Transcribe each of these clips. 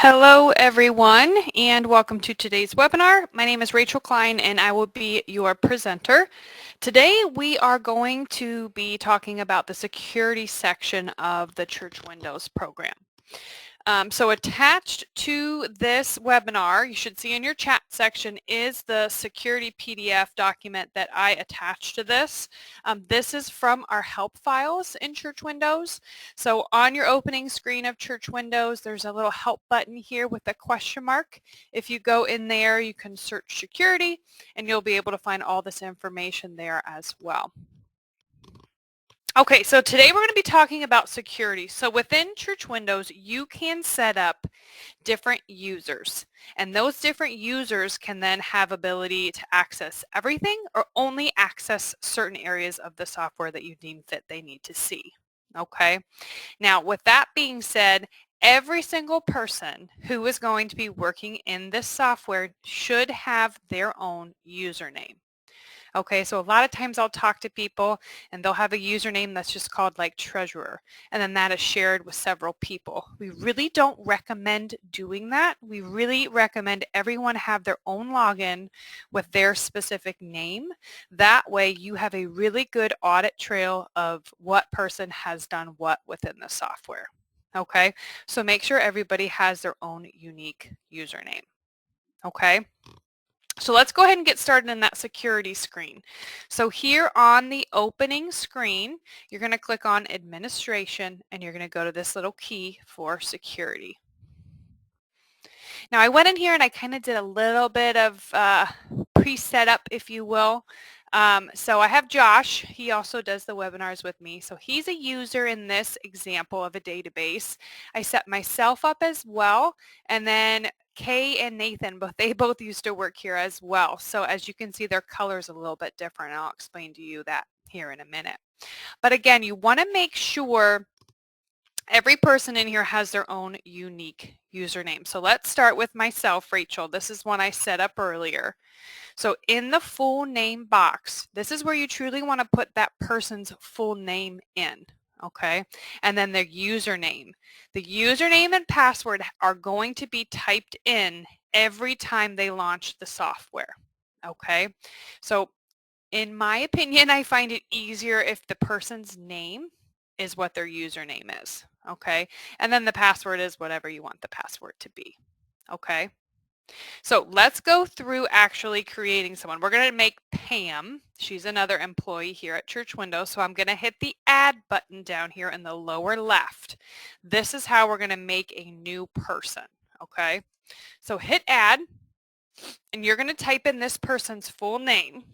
Hello everyone and welcome to today's webinar. My name is Rachel Klein and I will be your presenter. Today we are going to be talking about the security section of the Church Windows program. So attached to this webinar, you should see in your chat section, is the security PDF document that I attached to this. This is from our help files in Church Windows. So on your opening screen of Church Windows, there's a little help button here with a question mark. If you go in there, you can search security and you'll be able to find all this information there as well. Okay, so today we're going to be talking about security. So within Church Windows, you can set up different users, and those different users can then have ability to access everything or only access certain areas of the software that you deem fit they need to see. Okay, now with that being said, every single person who is going to be working in this software should have their own username. Okay, so a lot of times I'll talk to people and they'll have a username that's just called like treasurer, and then that is shared with several people. We really don't recommend doing that. We really recommend everyone have their own login with their specific name. That way you have a really good audit trail of what person has done what within the software. Okay, so make sure everybody has their own unique username. Okay. So let's go ahead and get started in that security screen. So here on the opening screen, you're going to click on Administration and you're going to go to this little key for security. Now I went in here and I kind of did a little bit of pre-setup, if you will. So I have Josh. He also does the webinars with me. So he's a user in this example of a database. I set myself up as well, and then Kay and Nathan, they both used to work here as well. So as you can see, their color's a little bit different. I'll explain to you that here in a minute. But again, you want to make sure every person in here has their own unique username. So let's start with myself, Rachel. This is one I set up earlier. So in the full name box, this is where you truly want to put that person's full name in. Okay, and then their username. The username and password are going to be typed in every time they launch the software. Okay, so in my opinion, I find it easier if the person's name is what their username is. Okay, and then the password is whatever you want the password to be. Okay. So let's go through actually creating someone. We're going to make Pam. She's another employee here at Church Windows. So I'm going to hit the add button down here in the lower left. This is how we're going to make a new person. Okay. So hit add and you're going to type in this person's full name.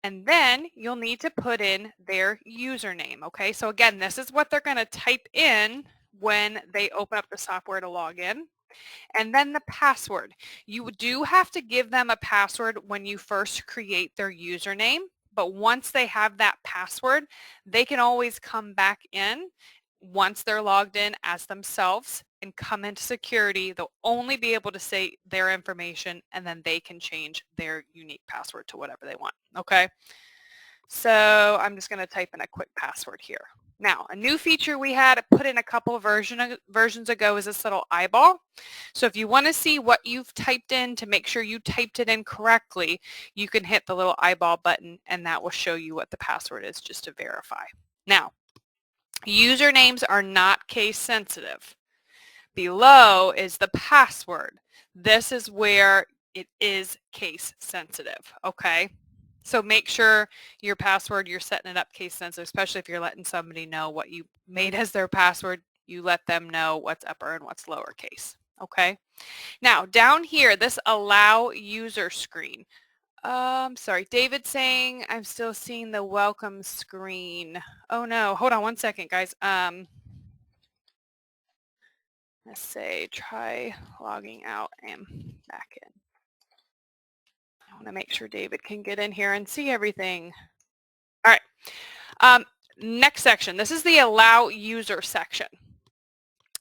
And then you'll need to put in their username. Okay. So again, this is what they're going to type in when they open up the software to log in. And then the password. You do have to give them a password when you first create their username, but once they have that password, they can always come back in once they're logged in as themselves and come into security. They'll only be able to say their information and then they can change their unique password to whatever they want. Okay. So I'm just going to type in a quick password here. Now, a new feature we had put in a couple of versions ago is this little eyeball. So if you want to see what you've typed in to make sure you typed it in correctly, you can hit the little eyeball button and that will show you what the password is just to verify. Now, usernames are not case sensitive. Below is the password. This is where it is case sensitive, okay? So make sure your password, you're setting it up case sensitive, especially if you're letting somebody know what you made as their password. You let them know what's upper and what's lowercase. Okay. Now down here, this allow user screen. Sorry, David's saying I'm still seeing the welcome screen. Oh no, hold on one second, guys. Let's say try logging out and back in. I want to make sure David can get in here and see everything. All right. Next section. This is the allow user section.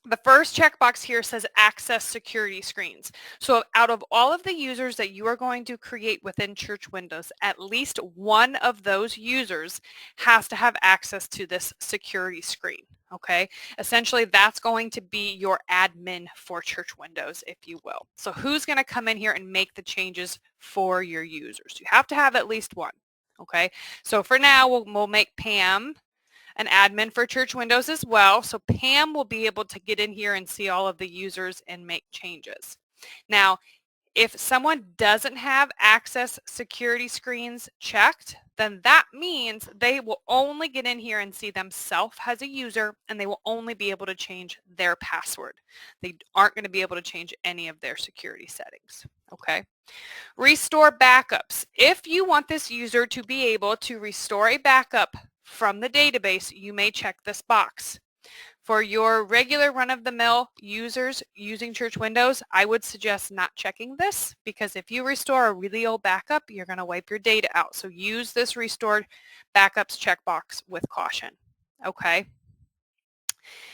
The first checkbox here says access security screens. So out of all of the users that you are going to create within Church Windows, at least one of those users has to have access to this security screen. Okay, essentially that's going to be your admin for Church Windows, if you will. So who's going to come in here and make the changes for your users? You have to have at least one. Okay, so for now we'll make Pam an admin for Church Windows as well. So Pam will be able to get in here and see all of the users and make changes. Now, if someone doesn't have access security screens checked, then that means they will only get in here and see themselves as a user, and they will only be able to change their password. They aren't going to be able to change any of their security settings. Okay. Restore backups. If you want this user to be able to restore a backup from the database, you may check this box. For your regular run-of-the-mill users using Church Windows, I would suggest not checking this, because if you restore a really old backup, you're going to wipe your data out. So use this restored backups checkbox with caution. Okay.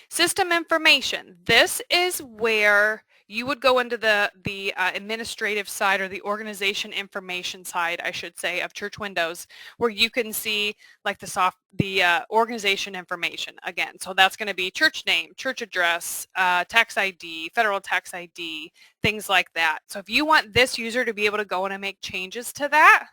System information. This is where you would go into the administrative side, or the organization information side, I should say, of Church Windows, where you can see like the organization information again. So that's going to be church name, church address, tax ID, federal tax ID, things like that. So if you want this user to be able to go in and make changes to that,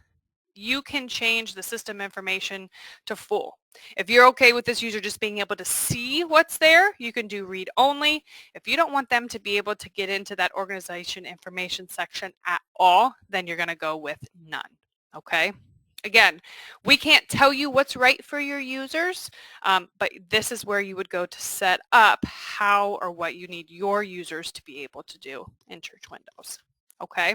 you can change the system information to full. If you're okay with this user just being able to see what's there, you can do read only. If you don't want them to be able to get into that organization information section at all, then you're going to go with none. Okay. Again, we can't tell you what's right for your users, but this is where you would go to set up how or what you need your users to be able to do in Church Windows. Okay.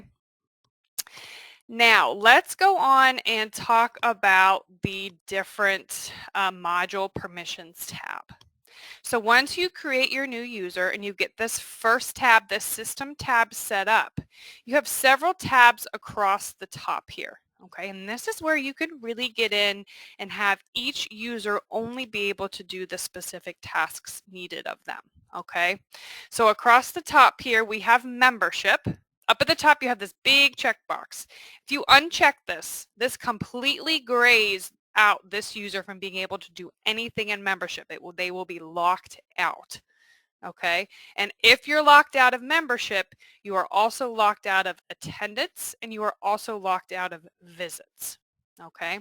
Now, let's go on and talk about the different module permissions tab. So once you create your new user and you get this first tab, this system tab set up, you have several tabs across the top here. Okay, and this is where you can really get in and have each user only be able to do the specific tasks needed of them. Okay, so across the top here we have membership. Up at the top you have this big checkbox. If you uncheck this, this completely grays out this user from being able to do anything in membership. They will be locked out. Okay, and if you're locked out of membership, you are also locked out of attendance, and you are also locked out of visits. Okay,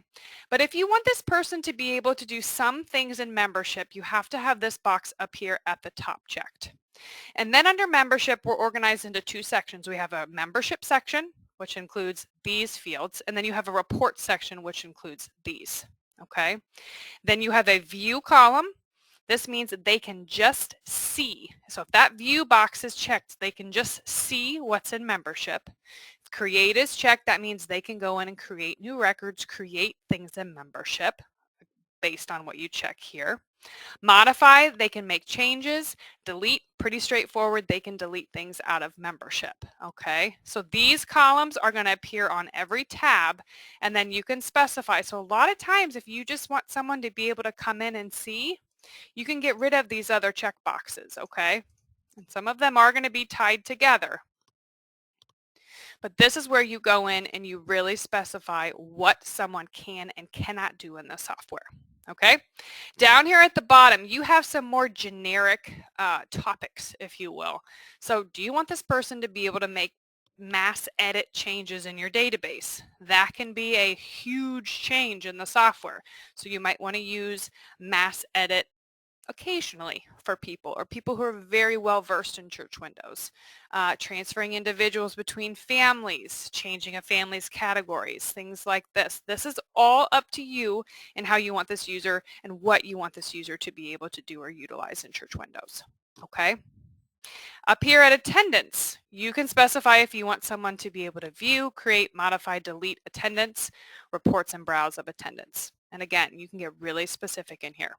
but if you want this person to be able to do some things in membership, you have to have this box up here at the top checked. And then under membership, we're organized into two sections. We have a membership section, which includes these fields, and then you have a report section, which includes these. Okay, then you have a view column. This means that they can just see. So if that view box is checked, they can just see what's in membership. If create is checked, that means they can go in and create new records, create things in membership based on what you check here. Modify, they can make changes. Delete, pretty straightforward. They can delete things out of membership. Okay, so these columns are going to appear on every tab, and then you can specify. So a lot of times if you just want someone to be able to come in and see, you can get rid of these other check boxes. Okay, and some of them are going to be tied together. But this is where you go in and you really specify what someone can and cannot do in the software. Okay, down here at the bottom, you have some more generic topics, if you will. So do you want this person to be able to make mass edit changes in your database? That can be a huge change in the software. So you might want to use mass edit occasionally for people, or people who are very well versed in Church Windows. Transferring individuals between families, changing a family's categories, things like this. This is all up to you and how you want this user and what you want this user to be able to do or utilize in Church Windows. Okay. Up here at attendance, you can specify if you want someone to be able to view, create, modify, delete attendance, reports, and browse of attendance. And again, you can get really specific in here.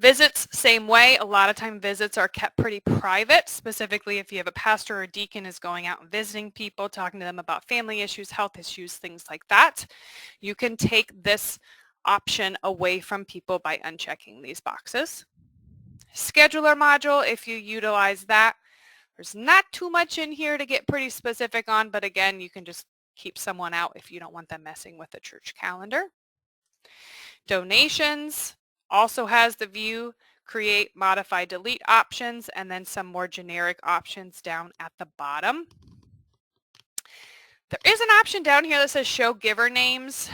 Visits, same way. A lot of time visits are kept pretty private, specifically if you have a pastor or deacon is going out and visiting people, talking to them about family issues, health issues, things like that. You can take this option away from people by unchecking these boxes. Scheduler module, if you utilize that, there's not too much in here to get pretty specific on, but again, you can just keep someone out if you don't want them messing with the church calendar. Donations. Also has the view, create, modify, delete options, and then some more generic options down at the bottom. There is an option down here that says show giver names.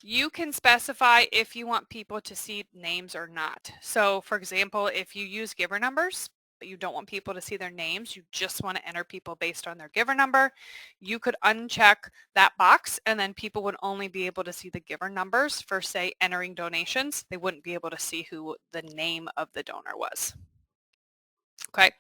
You can specify if you want people to see names or not. So for example, if you use giver numbers, but you don't want people to see their names, you just want to enter people based on their giver number, you could uncheck that box and then people would only be able to see the giver numbers for, say, entering donations. They wouldn't be able to see who the name of the donor was. Okay.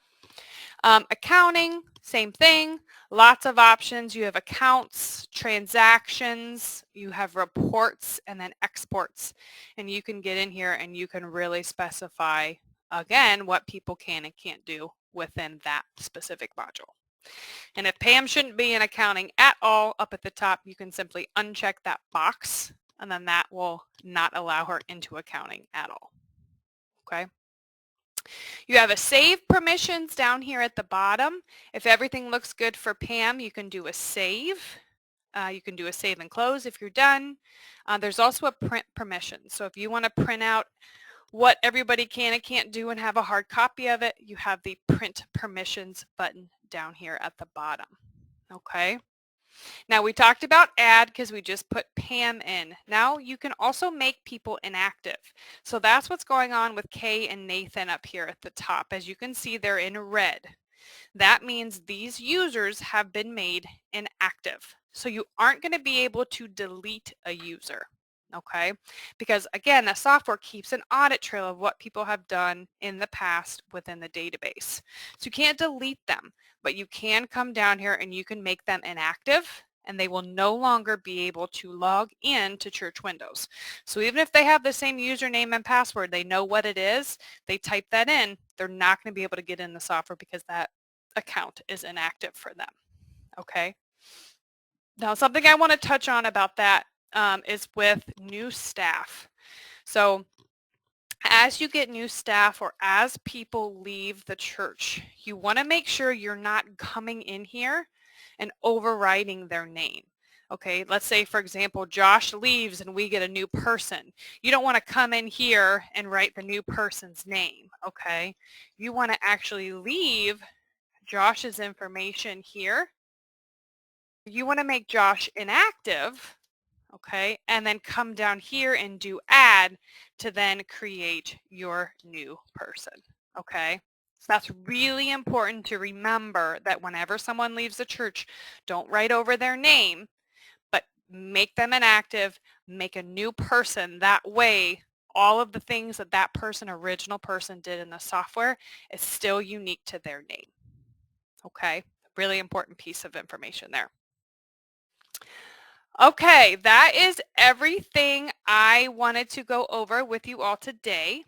Accounting, same thing, lots of options. You have accounts, transactions, you have reports, and then exports. And you can get in here and you can really specify, again, what people can and can't do within that specific module. And if Pam shouldn't be in accounting at all, up at the top, you can simply uncheck that box, and then that will not allow her into accounting at all. Okay. You have a save permissions down here at the bottom. If everything looks good for Pam, you can do a save. You can do a save and close if you're done. There's also a print permission. So if you want to print out what everybody can and can't do and have a hard copy of it, you have the print permissions button down here at the bottom. Okay. Now we talked about add because we just put Pam in. Now you can also make people inactive. So that's what's going on with Kay and Nathan up here at the top. As you can see, they're in red. That means these users have been made inactive. So you aren't going to be able to delete a user. Okay, because again, the software keeps an audit trail of what people have done in the past within the database. So you can't delete them, but you can come down here and you can make them inactive and they will no longer be able to log in to Church Windows. So even if they have the same username and password, they know what it is, they type that in, they're not going to be able to get in the software because that account is inactive for them. Okay. Now something I want to touch on about that is with new staff. So as you get new staff or as people leave the church, you want to make sure you're not coming in here and overriding their name. Okay, let's say, for example, Josh leaves and we get a new person. You don't want to come in here and write the new person's name, okay? You want to actually leave Josh's information here. You want to make Josh inactive, okay, and then come down here and do add to then create your new person, okay? So that's really important to remember that whenever someone leaves the church, don't write over their name, but make them inactive, make a new person. That way, all of the things that that person, original person, did in the software is still unique to their name, okay? Really important piece of information there. Okay, that is everything I wanted to go over with you all today.